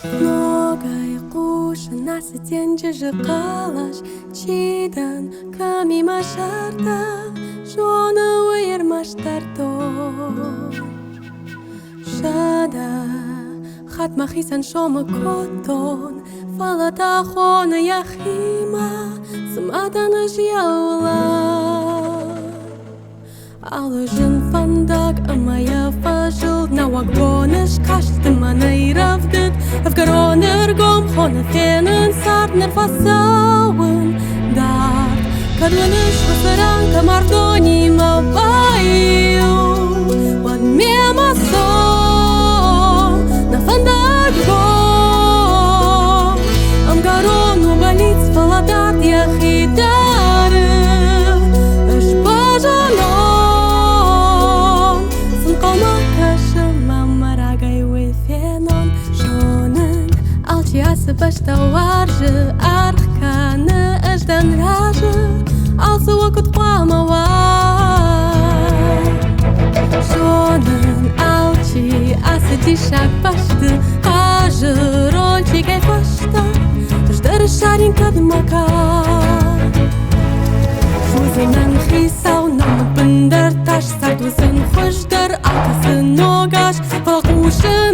Ногай кушын асытен жыжы қалаш чидан ками машарда жоны уйырмаштар то шада хатма хисан шомы котон фалата хоны яхима сыматаны жияула алыжын фандак амая фажыл навак боныш кашты манайравдык Авгаронер гом хона фенен сартнер фасауын дар Кадлыныш фасаранка мардони мабаю Ван мема сон на фандак гом Амгарону болит фаладат яхидары Эш пажалон Сын қалма кашым мамарагай уэфенон Асы башта варжы арқаны ыждан ражы алсы уақыт қуамауар жонын алчи асы тишак башты қажыр ончи кайфашта тұждары шарин кадымака жузынан хисау намы бындар таш сардузын хождар ақысы ногаш бағушын